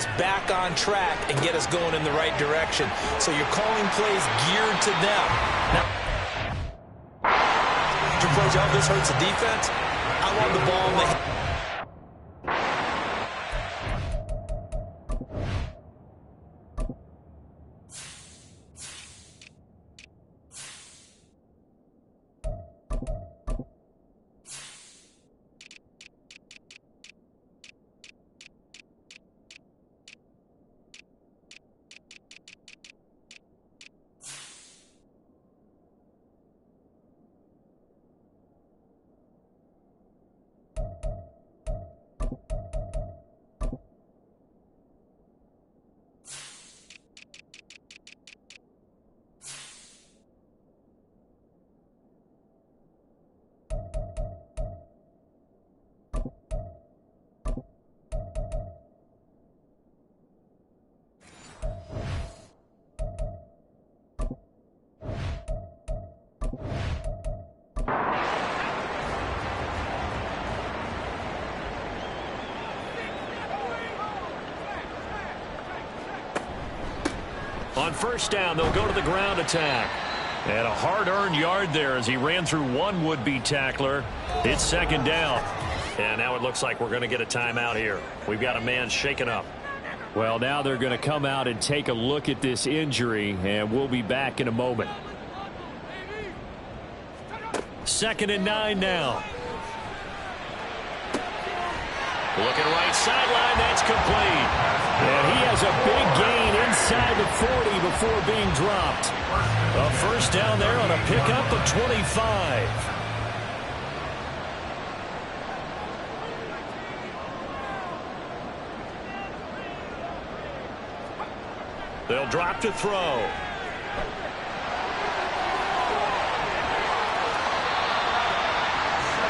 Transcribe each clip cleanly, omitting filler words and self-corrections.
us back on track and get us going in the right direction. So you're calling plays geared to them. Now, plays, oh, this hurts the defense. I want the ball in the hand. On first down, they'll go to the ground attack. And a hard-earned yard there as he ran through one would-be tackler. It's second down. And now it looks like we're going to get a timeout here. We've got a man shaken up. Well, now they're going to come out and take a look at this injury, and we'll be back in a moment. 2nd and 9 now. Looking right sideline, that's complete. And he has a big gain inside the 40 before being dropped. A first down there on a pickup of 25. They'll drop to throw.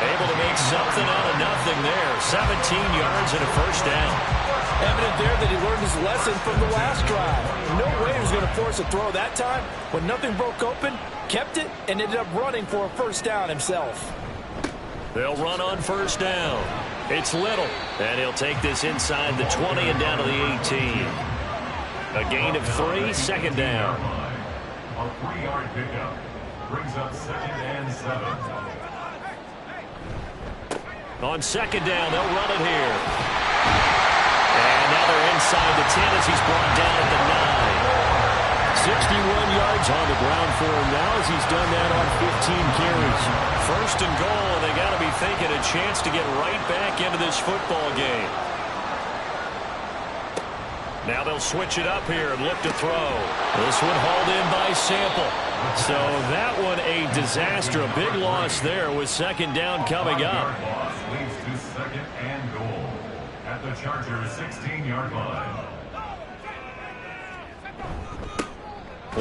Able to make something out of nothing there. 17 yards and a first down. Evident there that he learned his lesson from the last drive. No way he was going to force a throw that time. When nothing broke open, kept it, and ended up running for a first down himself. They'll run on first down. It's Little, and he'll take this inside the 20 and down to the 18. A gain of 3, second down. A 3-yard pickup brings up 2nd and 7. On second down, they'll run it here. And now they're inside the 10 as he's brought down at the 9. 61 yards on the ground for him now as he's done that on 15 carries. First and goal, and they got to be thinking a chance to get right back into this football game. Now they'll switch it up here and look to throw. This one hauled in by Sample. So that one a disaster. A big loss there with second down coming up. Leads to 2nd and goal at the Chargers 16-yard line.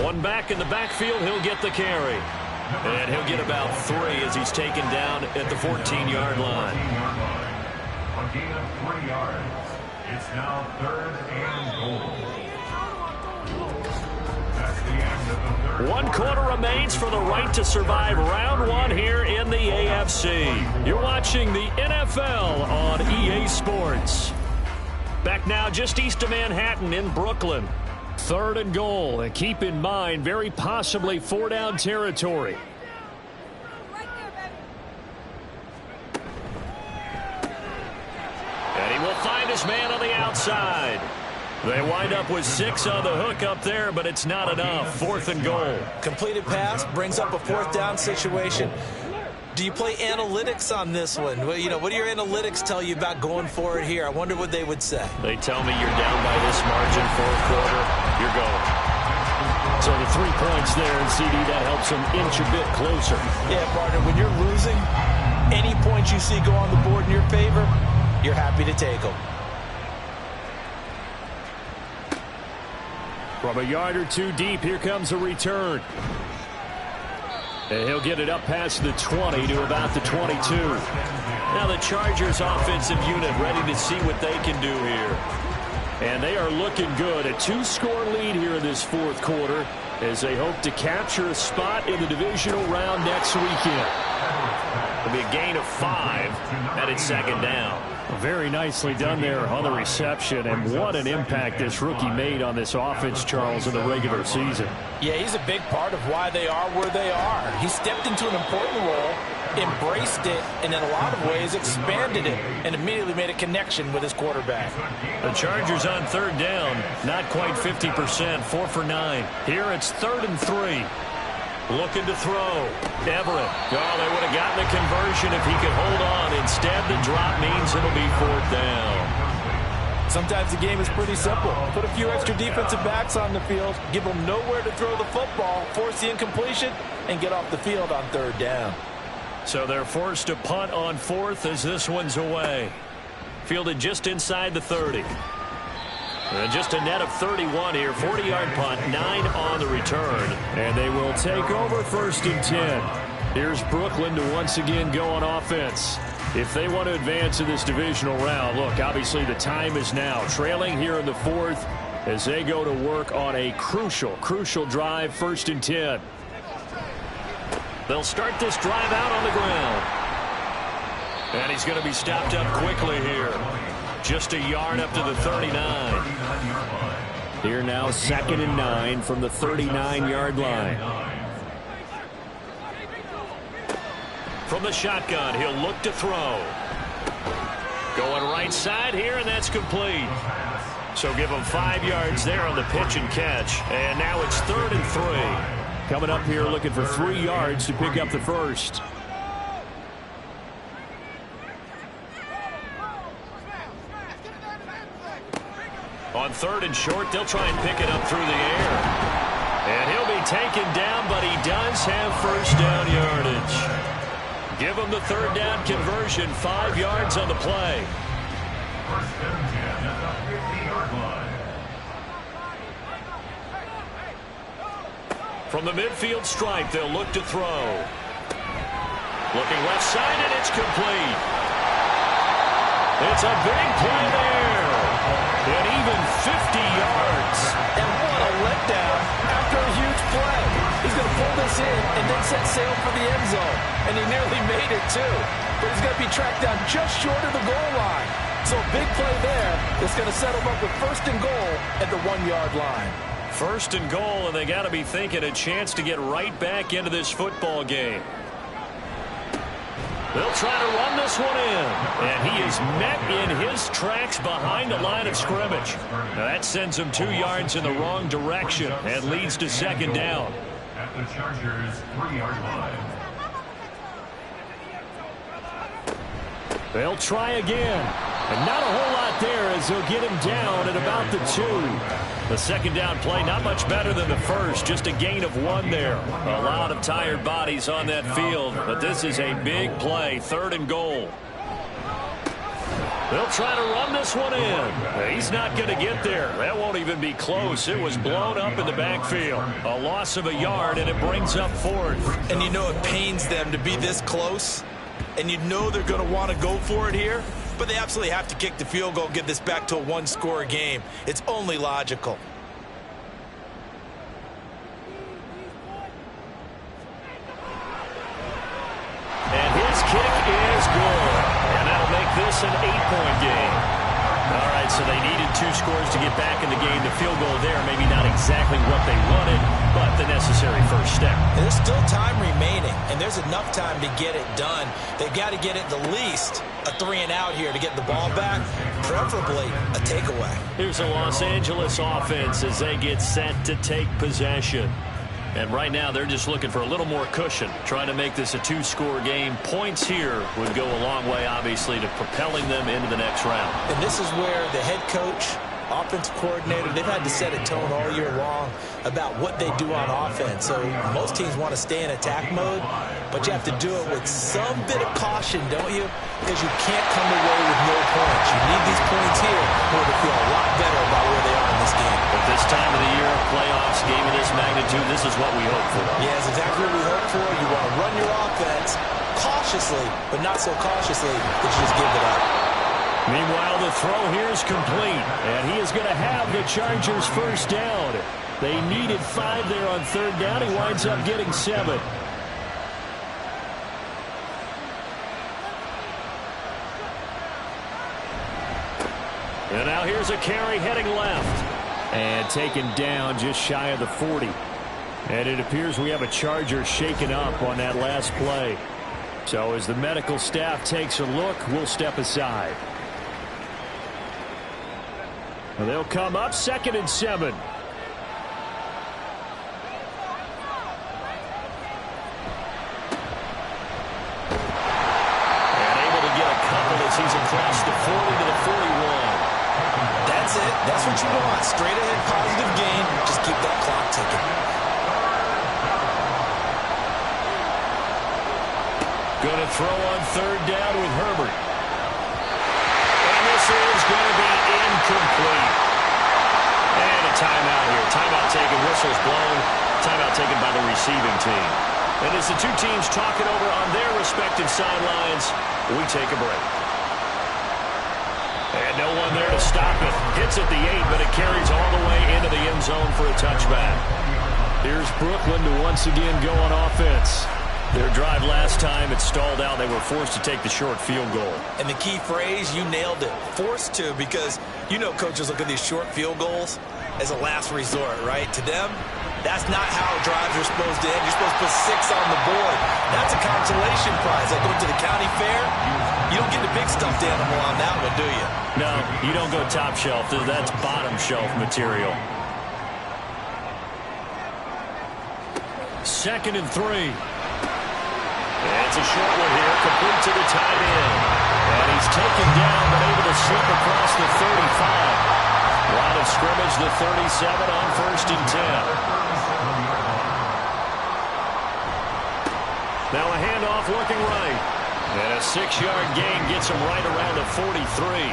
One back in the backfield, he'll get the carry. And he'll get about 3 as he's taken down at the 14-yard line. A gain of 3 yards. It's now 3rd and goal. That's the end of the third. 1 quarter remains for the right to survive round 1 here in the AFC. You're watching the NFL on EA Sports. Back now just east of Manhattan in Brooklyn. 3rd and goal, and keep in mind, very possibly 4-down territory. And he will find his man on the outside. They wind up with 6 on the hook up there, but it's not enough. 4th and goal. Completed pass brings up a 4th down situation. Do you play analytics on this one? Well, you know, what do your analytics tell you about going for it here? I wonder what they would say. They tell me you're down by this margin, 4th quarter. You're going. So the 3 points there, and CD, that helps them inch a bit closer. Yeah, partner, when you're losing, any points you see go on the board in your favor, you're happy to take them. From a yard or 2 deep, here comes a return. And he'll get it up past the 20 to about the 22. Now the Chargers offensive unit ready to see what they can do here. And they are looking good. A 2-score lead here in this 4th quarter as they hope to capture a spot in the divisional round next weekend. It'll be a gain of 5, and it's second down. Very nicely done there on the reception, and what an impact this rookie made on this offense, Charles, in the regular season. Yeah, he's a big part of why they are where they are. He stepped into an important role, embraced it, and in a lot of ways expanded it, and immediately made a connection with his quarterback. The Chargers on third down, not quite 50%, 4 for 9. Here it's 3rd and 3. Looking to throw. Everett. Oh, they would have gotten a conversion if he could hold on. Instead, the drop means it'll be 4th down. Sometimes the game is pretty simple. Put a few extra defensive backs on the field, give them nowhere to throw the football, force the incompletion, and get off the field on 3rd down. So they're forced to punt on 4th as this one's away. Fielded just inside the 30. And just a net of 31 here. 40-yard punt, 9 on the return. And they will take over 1st and 10. Here's Brooklyn to once again go on offense. If they want to advance in this divisional round, look, obviously the time is now. Trailing here in the 4th as they go to work on a crucial drive, 1st and 10. They'll start this drive out on the ground. And he's going to be stopped up quickly here. Just a yard up to the 39. Here now 2nd and 9 from the 39-yard line. From the shotgun, he'll look to throw. Going right side here, and that's complete. So give him 5 yards there on the pitch and catch. And now it's 3rd and 3. Coming up here looking for 3 yards to pick up the first. On 3rd and short, they'll try and pick it up through the air. And he'll be taken down, but he does have 1st down yardage. Give him the 3rd down conversion, 5 yards on the play. 1st and 10 at the 50-yard line. From the midfield stripe, they'll look to throw. Looking left side, and it's complete. It's a big play there. And even 50 yards. And what a letdown after a huge play. He's going to pull this in and then set sail for the end zone. And he nearly made it, too. But he's going to be tracked down just short of the goal line. So a big play there is going to set him up with 1st and goal at the 1-yard line. 1st and goal, and they got to be thinking a chance to get right back into this football game. They'll try to run this one in. And he is met in his tracks behind the line of scrimmage. Now that sends him 2 yards in the wrong direction and leads to 2nd down. At the Chargers' 3-yard line. They'll try again. And not a whole lot there as they'll get him down at about the 2. The 2nd down play, not much better than the first. Just a gain of 1 there. A lot of tired bodies on that field. But this is a big play. 3rd and goal. They'll try to run this one in. He's not going to get there. That won't even be close. It was blown up in the backfield. A loss of a yard, and it brings up 4th. And you know it pains them to be this close. And you know they're going to want to go for it here. But they absolutely have to kick the field goal, get this back to a 1-score game. It's only logical. And his kick is good. And that'll make this an 8-point game. All right, so they needed 2 scores to get back in the game. The field goal there, maybe not exactly what they wanted, but the necessary first step. And there's still time remaining, and there's enough time to get it done. They've got to get it the least a 3-and-out here to get the ball back, preferably a takeaway. Here's a Los Angeles offense as they get set to take possession. And right now, they're just looking for a little more cushion, trying to make this a 2-score game. Points here would go a long way, obviously, to propelling them into the next round. And this is where the head coach, offensive coordinator, they've had to set a tone all year long about what they do on offense. So most teams want to stay in attack mode, but you have to do it with some bit of caution, don't you? Because you can't come away with no points. You need these points here in order to feel a lot better about where they are in this game. At this time of the year, playoffs, game of this magnitude, this is what we hope for. Yeah, it's exactly what we hope for. You want to run your offense cautiously, but not so cautiously that you just give it up. Meanwhile, the throw here is complete, and he is going to have the Chargers' 1st down. They needed 5 there on 3rd down. He winds up getting 7. And now here's a carry heading left. And taken down just shy of the 40. And it appears we have a Charger shaken up on that last play. So as the medical staff takes a look, we'll step aside. Well, they'll come up 2nd and 7. He's across the 40 to the 41. That's it. That's what you want. Straight ahead positive gain. Just keep that clock ticking. Going to throw on 3rd down with Herbert. And this is going to be incomplete. And a timeout here. Timeout taken. Whistles blown. Timeout taken by the receiving team. And as the two teams talk it over on their respective sidelines, we take a break. And no one there to stop it. Hits at the 8, but it carries all the way into the end zone for a touchback. Here's Brooklyn to once again go on offense. Their drive last time, it stalled out. They were forced to take the short field goal. And the key phrase, you nailed it. Forced to, because you know coaches look at these short field goals as a last resort, right? To them, that's not how drives are supposed to end. You're supposed to put 6 on the board. That's a consolation prize. Like going to the county fair, you don't get the big stuffed animal on that one, do you? No, you don't go top shelf. That's bottom shelf material. 2nd and 3. And it's a short one here, complete to the tight end. And he's taken down, but able to slip across the 35. Line of scrimmage, the 37 on 1st and 10. Now a handoff looking right. And a 6-yard gain gets him right around the 43.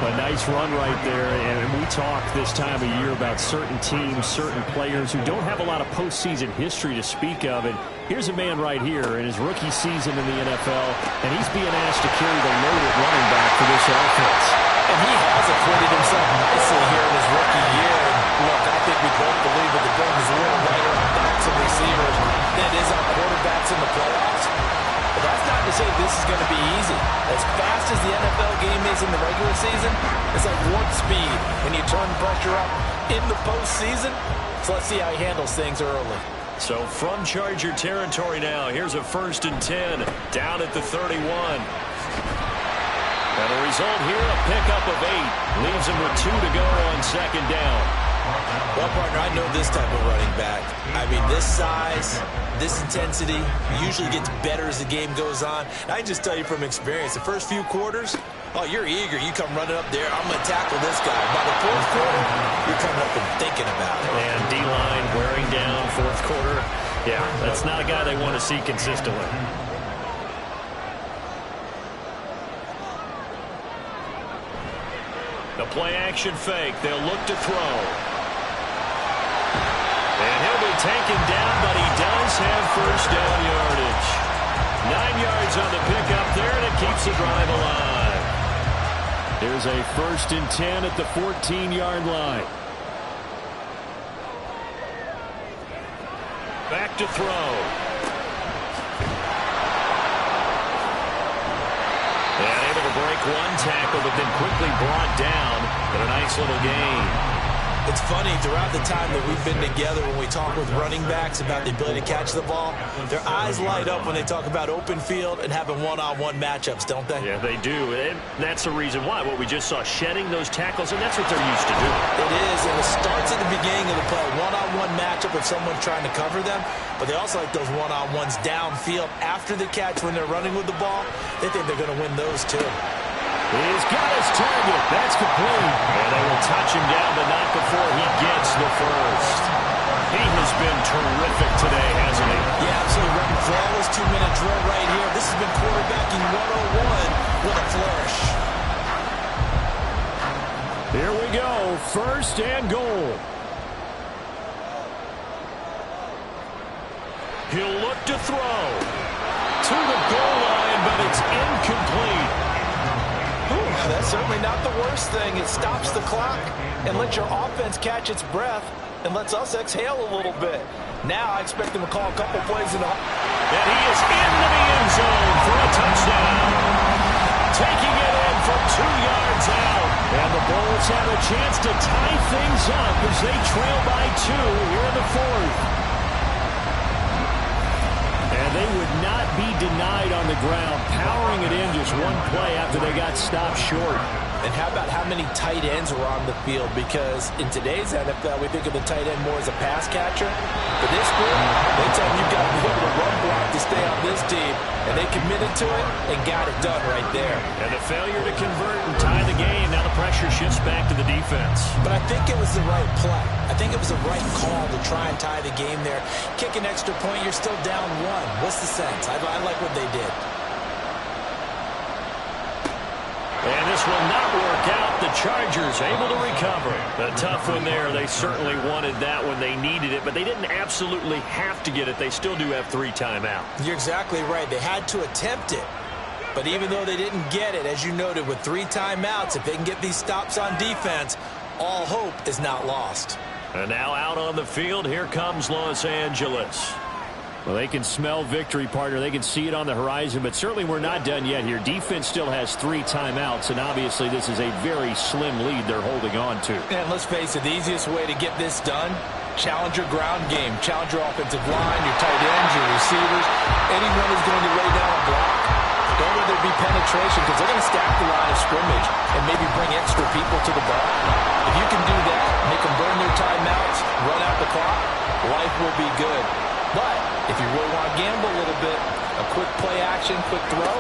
A nice run right there, and we talk this time of year about certain teams, certain players who don't have a lot of postseason history to speak of. And here's a man right here in his rookie season in the NFL, and he's being asked to carry the load at running back for this offense. And he has acquitted himself nicely here in his rookie year. And look, I think we both believe that the game is a little lighter on backs and receivers than it is on quarterbacks in the playoffs. But that's not to say this is going to be easy. As fast as the NFL game is in the regular season, it's like warp speed when you turn pressure up in the postseason. So let's see how he handles things early. So from Charger territory now, here's a 1st and 10 down at the 31. And the result here, a pickup of 8. Leaves him with 2 to go on 2nd down. Well, partner, I know this type of running back. I mean, this size, this intensity usually gets better as the game goes on. And I can just tell you from experience, the first few quarters, oh, you're eager. You come running up there, I'm going to tackle this guy. By the 4th quarter, you're coming up and thinking about it. And D-line wearing down 4th quarter. Yeah, that's not a guy they want to see consistently. The play-action fake. They'll look to throw. And he'll be taken down, but he does have 1st down yardage. 9 yards on the pickup there, and it keeps the drive alive. There's a 1st and 10 at the 14-yard line. Back to throw. And able to break one tackle, but then quickly brought down. But a nice little gain. It's funny, throughout the time that we've been together, when we talk with running backs about the ability to catch the ball, their eyes light up when they talk about open field and having one-on-one matchups, don't they? Yeah, they do. And that's the reason why. What we just saw, shedding those tackles, and that's what they're used to doing. It is, and it starts at the beginning of the play. One-on-one matchup if someone's trying to cover them, but they also like those one-on-ones downfield after the catch when they're running with the ball. They think they're going to win those too. He's got his target. That's complete. And they will touch him down, but not before he gets the 1st. He has been terrific today, hasn't he? Yeah, absolutely. Running flawless 2-minute drill right here. This has been quarterbacking 101 with a flourish. Here we go. 1st and goal. He'll look to throw. To the goal line, but it's incomplete. That's certainly not the worst thing. It stops the clock and lets your offense catch its breath and lets us exhale a little bit. Now I expect them to call a couple plays in the... And he is into the end zone for a touchdown. Taking it in from 2 yards out. And the Bulls have a chance to tie things up as they trail by 2 here in the fourth. And they would not be denied on the ground, powering it in just one play after they got stopped short. And how about how many tight ends were on the field? Because in today's NFL, we think of the tight end more as a pass catcher. For this group, they tell them you've got to be able to run block to stay on this team. And they committed to it and got it done right there. And a failure to convert and tie the game. Now the pressure shifts back to the defense. But I think it was the right play. I think it was the right call to try and tie the game there. Kick an extra point, you're still down 1. What's the sense? I like what they did. And this will not work out. The Chargers able to recover. A tough one there. They certainly wanted that when they needed it, but they didn't absolutely have to get it. They still do have 3 timeouts. You're exactly right. They had to attempt it. But even though they didn't get it, as you noted, with 3 timeouts, if they can get these stops on defense, all hope is not lost. And now out on the field, here comes Los Angeles. Well, they can smell victory, partner. They can see it on the horizon, but certainly we're not done yet here. Defense still has 3 timeouts, and obviously this is a very slim lead they're holding on to. And let's face it, the easiest way to get this done, challenge your ground game. Challenge your offensive line, your tight ends, your receivers. Anyone who's going to lay down a block, don't let there be penetration, because they're going to stack the line of scrimmage and maybe bring extra people to the ball. If you can do that, make them burn their timeouts, run out the clock, life will be good. But if you really want to gamble a little bit, a quick play action, quick throw,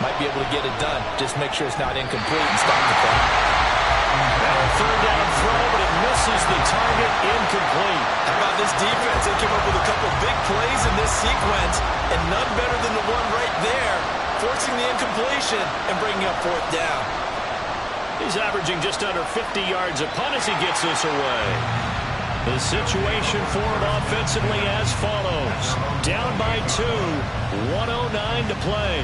might be able to get it done. Just make sure it's not incomplete and stop the clock. Now a 3rd down throw, but it misses the target, incomplete. How about this defense? They came up with a couple big plays in this sequence, and none better than the one right there, forcing the incompletion and bringing up 4th down. He's averaging just under 50 yards a punt as he gets this away. The situation for it offensively as follows. Down by 2, 1:09 to play.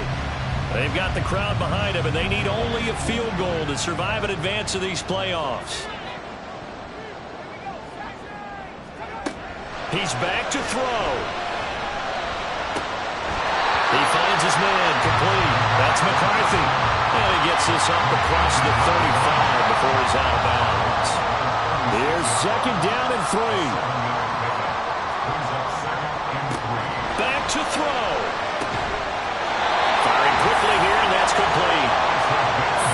They've got the crowd behind them, and they need only a field goal to survive and advance to these playoffs. He's back to throw. He finds his man, complete. That's McCarthy. And he gets this up across the 35 before he's out of bounds. Here's 2nd down and 3. Back to throw. Firing quickly here, and that's complete.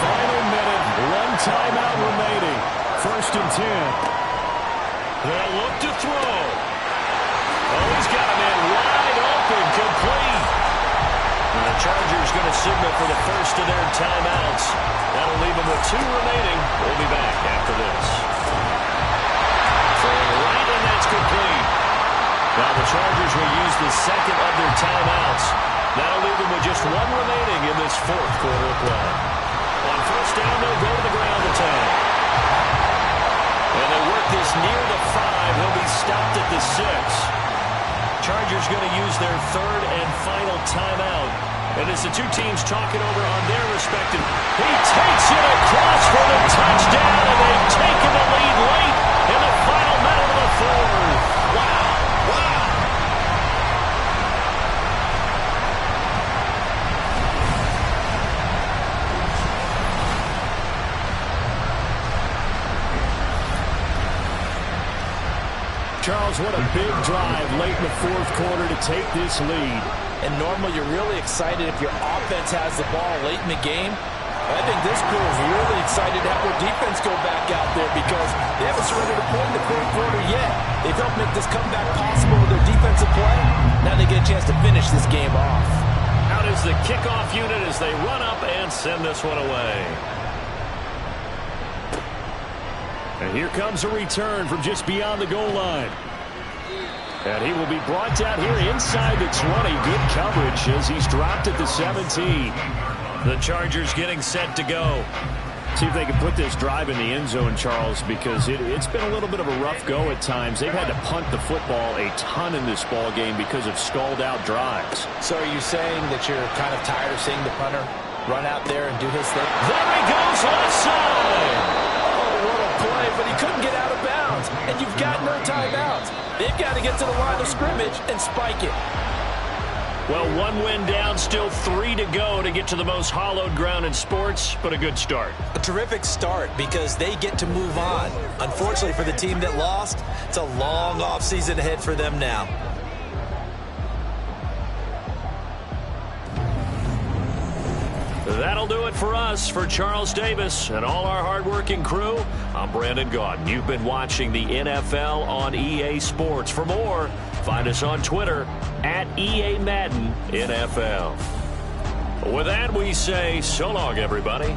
Final minute, 1 timeout remaining. 1st and 10. They'll look to throw. Oh, he's got a man wide open, complete. And the Chargers going to signal for the first of their timeouts. That'll leave them with 2 remaining. We'll be back after this. Right, and that's complete. Now the Chargers will use the 2nd of their timeouts. That'll leave them with just 1 remaining in this 4th quarter of play. On 1st down, they'll go to the ground attack. And they work this near the 5. He'll be stopped at the 6. Chargers going to use their 3rd and final timeout. And as the 2 teams talk it over on their respective, he takes it across for the touchdown, and they've taken the lead late in the final minute of the 4th. Wow. Wow. Charles, what a big drive late in the 4th quarter to take this lead. And normally you're really excited if your offense has the ball late in the game. I think this crew is really excited to have their defense go back out there because they haven't surrendered a point in the 4th quarter yet. They've helped make this comeback possible with their defensive play. Now they get a chance to finish this game off. Out is the kickoff unit as they run up and send this one away. And here comes a return from just beyond the goal line. And he will be brought down here inside the 20. Good coverage as he's dropped at the 17. The Chargers getting set to go. See if they can put this drive in the end zone, Charles, because it's been a little bit of a rough go at times. They've had to punt the football a ton in this ball game because of stalled out drives. So are you saying that you're kind of tired of seeing the punter run out there and do his thing? There he goes, left side. Oh, what a play, but he couldn't get out of bounds. And you've got no timeouts. They've got to get to the line of scrimmage and spike it. Well, 1 win down, still 3 to go to get to the most hallowed ground in sports, but a good start. A terrific start because they get to move on. Unfortunately for the team that lost, it's a long offseason ahead for them now. That'll do it for us. For Charles Davis and all our hardworking crew, I'm Brandon Gaudin. You've been watching the NFL on EA Sports. For more, find us on Twitter at EA Madden NFL. With that, we say so long, everybody.